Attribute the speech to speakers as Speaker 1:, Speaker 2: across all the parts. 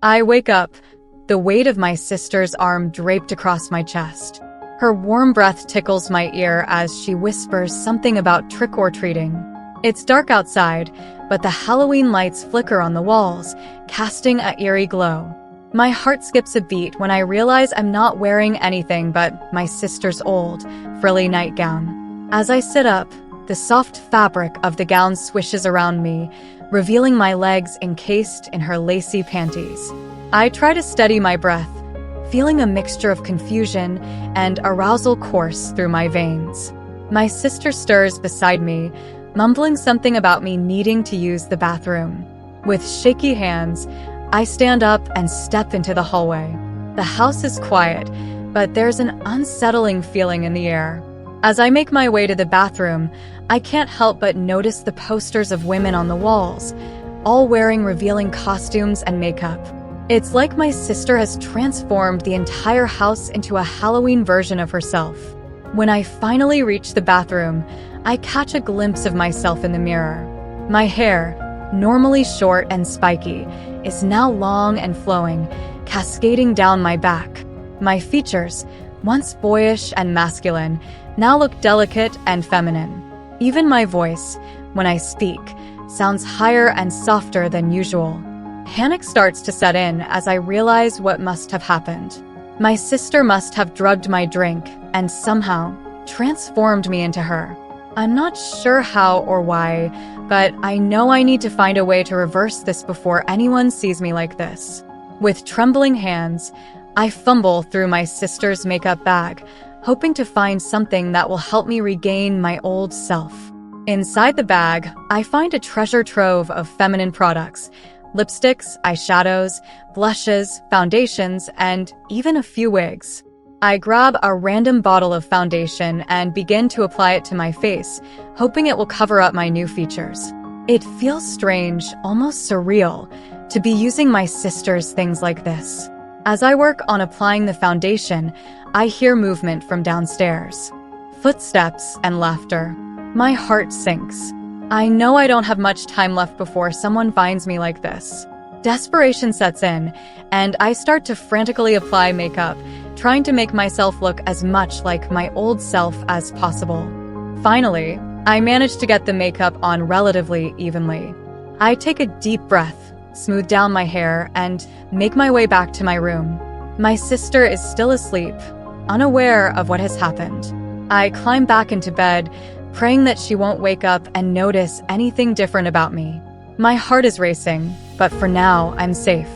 Speaker 1: I wake up, the weight of my sister's arm draped across my chest. Her warm breath tickles my ear as she whispers something about trick-or-treating. It's dark outside, but the Halloween lights flicker on the walls, casting an eerie glow. My heart skips a beat when I realize I'm not wearing anything but my sister's old, frilly nightgown. As I sit up, the soft fabric of the gown swishes around me, revealing my legs encased in her lacy panties. I try to steady my breath, feeling a mixture of confusion and arousal course through my veins. My sister stirs beside me, mumbling something about me needing to use the bathroom. With shaky hands, I stand up and step into the hallway. The house is quiet, but there's an unsettling feeling in the air. As I make my way to the bathroom, I can't help but notice the posters of women on the walls, all wearing revealing costumes and makeup. It's like my sister has transformed the entire house into a Halloween version of herself. When I finally reach the bathroom, I catch a glimpse of myself in the mirror. My hair, normally short and spiky, is now long and flowing, cascading down my back. My features, once boyish and masculine, now look delicate and feminine. Even my voice, when I speak, sounds higher and softer than usual. Panic starts to set in as I realize what must have happened. My sister must have drugged my drink and somehow transformed me into her. I'm not sure how or why, but I know I need to find a way to reverse this before anyone sees me like this. With trembling hands, I fumble through my sister's makeup bag, hoping to find something that will help me regain my old self. Inside the bag, I find a treasure trove of feminine products: lipsticks, eyeshadows, blushes, foundations, and even a few wigs. I grab a random bottle of foundation and begin to apply it to my face, hoping it will cover up my new features. It feels strange, almost surreal, to be using my sister's things like this. As I work on applying the foundation, I hear movement from downstairs. Footsteps and laughter. My heart sinks. I know I don't have much time left before someone finds me like this. Desperation sets in, and I start to frantically apply makeup, trying to make myself look as much like my old self as possible. Finally, I manage to get the makeup on relatively evenly. I take a deep breath, smooth down my hair, and make my way back to my room. My sister is still asleep, unaware of what has happened. I climb back into bed, praying that she won't wake up and notice anything different about me. My heart is racing, but for now, I'm safe.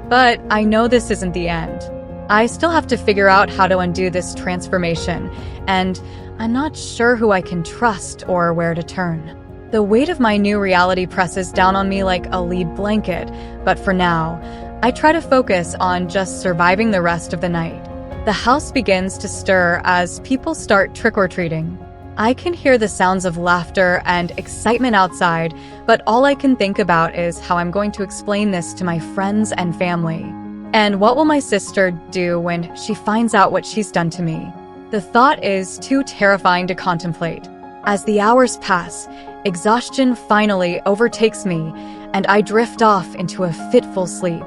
Speaker 1: But I know this isn't the end. I still have to figure out how to undo this transformation, and I'm not sure who I can trust or where to turn. The weight of my new reality presses down on me like a lead blanket, but for now, I try to focus on just surviving the rest of the night. The house begins to stir as people start trick-or-treating. I can hear the sounds of laughter and excitement outside, but all I can think about is how I'm going to explain this to my friends and family. And what will my sister do when she finds out what she's done to me? The thought is too terrifying to contemplate. As the hours pass, exhaustion finally overtakes me, and I drift off into a fitful sleep.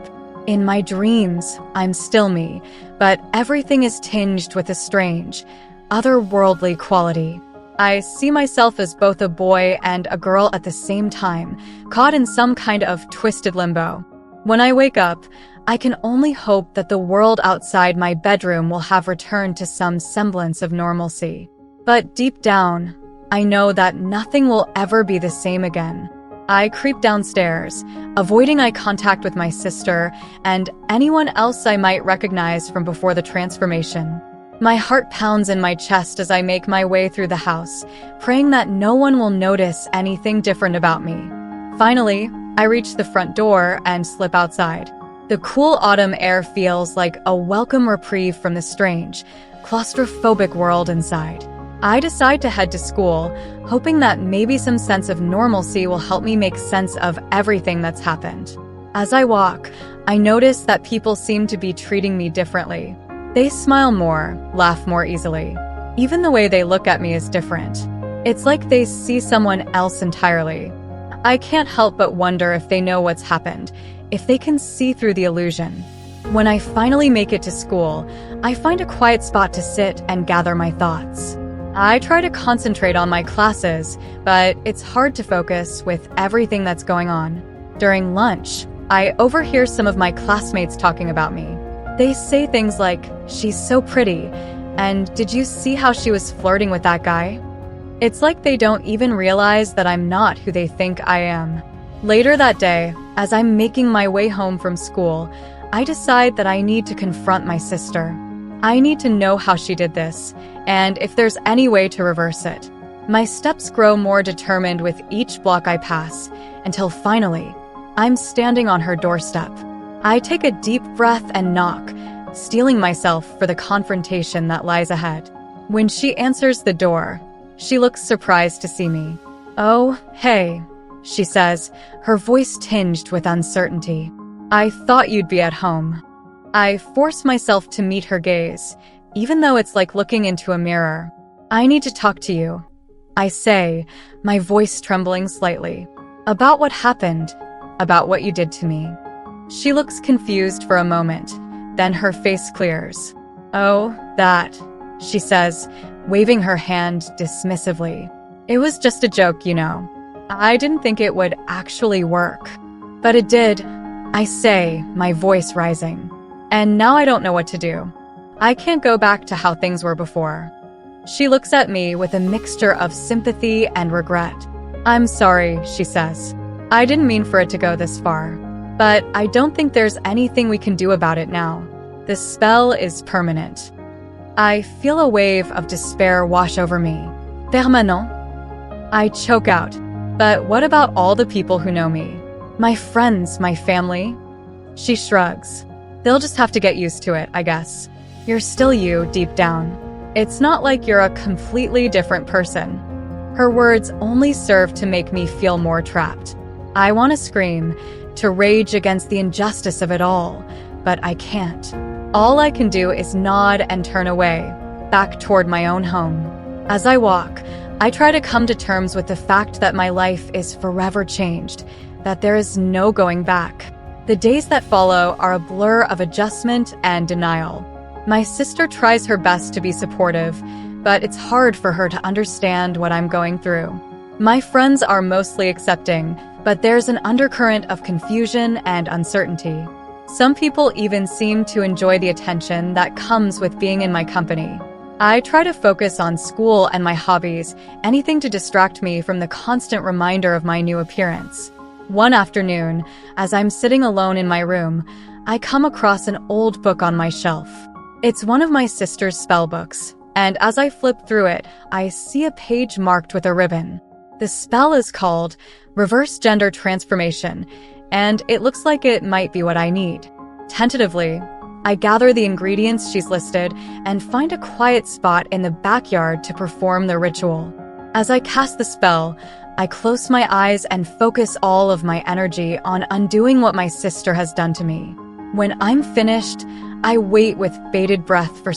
Speaker 1: In my dreams, I'm still me, but everything is tinged with a strange, otherworldly quality. I see myself as both a boy and a girl at the same time, caught in some kind of twisted limbo. When I wake up, I can only hope that the world outside my bedroom will have returned to some semblance of normalcy. But deep down, I know that nothing will ever be the same again. I creep downstairs, avoiding eye contact with my sister and anyone else I might recognize from before the transformation. My heart pounds in my chest as I make my way through the house, praying that no one will notice anything different about me. Finally, I reach the front door and slip outside. The cool autumn air feels like a welcome reprieve from the strange, claustrophobic world inside. I decide to head to school, hoping that maybe some sense of normalcy will help me make sense of everything that's happened. As I walk, I notice that people seem to be treating me differently. They smile more, laugh more easily. Even the way they look at me is different. It's like they see someone else entirely. I can't help but wonder if they know what's happened, if they can see through the illusion. When I finally make it to school, I find a quiet spot to sit and gather my thoughts. I try to concentrate on my classes, but it's hard to focus with everything that's going on. During lunch, I overhear some of my classmates talking about me. They say things like, "She's so pretty," and "Did you see how she was flirting with that guy?" It's like they don't even realize that I'm not who they think I am. Later that day, as I'm making my way home from school, I decide that I need to confront my sister. I need to know how she did this, and if there's any way to reverse it. My steps grow more determined with each block I pass, until finally, I'm standing on her doorstep. I take a deep breath and knock, steeling myself for the confrontation that lies ahead. When she answers the door, she looks surprised to see me. "Oh, hey," she says, her voice tinged with uncertainty. "I thought you'd be at home." I force myself to meet her gaze, even though it's like looking into a mirror. "I need to talk to you," I say, my voice trembling slightly. "About what happened, about what you did to me." She looks confused for a moment, then her face clears. "Oh, that," she says, waving her hand dismissively. "It was just a joke, you know. I didn't think it would actually work." "But it did," I say, my voice rising. "And now I don't know what to do. I can't go back to how things were before." She looks at me with a mixture of sympathy and regret. "I'm sorry," she says. "I didn't mean for it to go this far. But I don't think there's anything we can do about it now. The spell is permanent." I feel a wave of despair wash over me. "Permanent?" I choke out. "But what about all the people who know me? My friends, my family?" She shrugs. "They'll just have to get used to it, I guess. You're still you, deep down. It's not like you're a completely different person." Her words only serve to make me feel more trapped. I want to scream, to rage against the injustice of it all, but I can't. All I can do is nod and turn away, back toward my own home. As I walk, I try to come to terms with the fact that my life is forever changed, that there is no going back. The days that follow are a blur of adjustment and denial. My sister tries her best to be supportive, but it's hard for her to understand what I'm going through. My friends are mostly accepting, but there's an undercurrent of confusion and uncertainty. Some people even seem to enjoy the attention that comes with being in my company. I try to focus on school and my hobbies, anything to distract me from the constant reminder of my new appearance. One afternoon, as I'm sitting alone in my room, I come across an old book on my shelf. It's one of my sister's spell books, and as I flip through it, I see a page marked with a ribbon. The spell is called Reverse Gender Transformation, and it looks like it might be what I need. Tentatively, I gather the ingredients she's listed and find a quiet spot in the backyard to perform the ritual. As I cast the spell, I close my eyes and focus all of my energy on undoing what my sister has done to me. When I'm finished, I wait with bated breath for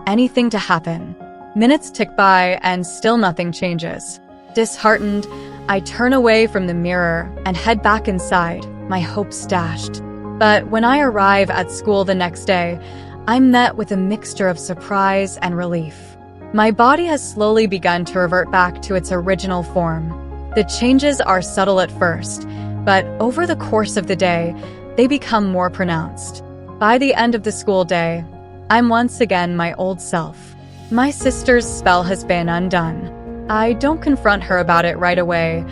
Speaker 1: anything to happen. Minutes tick by and still nothing changes. Disheartened, I turn away from the mirror and head back inside, my hopes dashed. But when I arrive at school the next day, I'm met with a mixture of surprise and relief. My body has slowly begun to revert back to its original form. The changes are subtle at first, but over the course of the day, they become more pronounced. By the end of the school day, I'm once again my old self. My sister's spell has been undone. I don't confront her about it right away.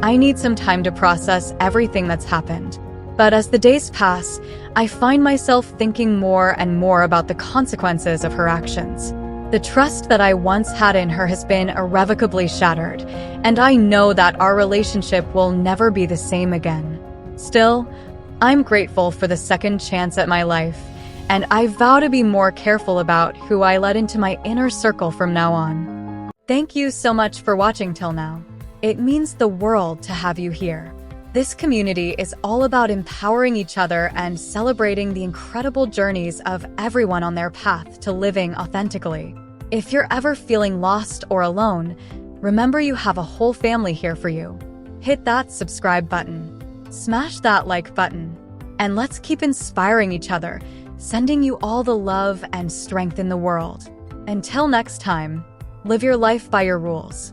Speaker 1: I need some time to process everything that's happened. But as the days pass, I find myself thinking more and more about the consequences of her actions. The trust that I once had in her has been irrevocably shattered, and I know that our relationship will never be the same again. Still, I'm grateful for the second chance at my life, and I vow to be more careful about who I let into my inner circle from now on. Thank you so much for watching till now. It means the world to have you here. This community is all about empowering each other and celebrating the incredible journeys of everyone on their path to living authentically. If you're ever feeling lost or alone, remember you have a whole family here for you. Hit that subscribe button. Smash that like button, and let's keep inspiring each other, sending you all the love and strength in the world. Until next time, live your life by your rules.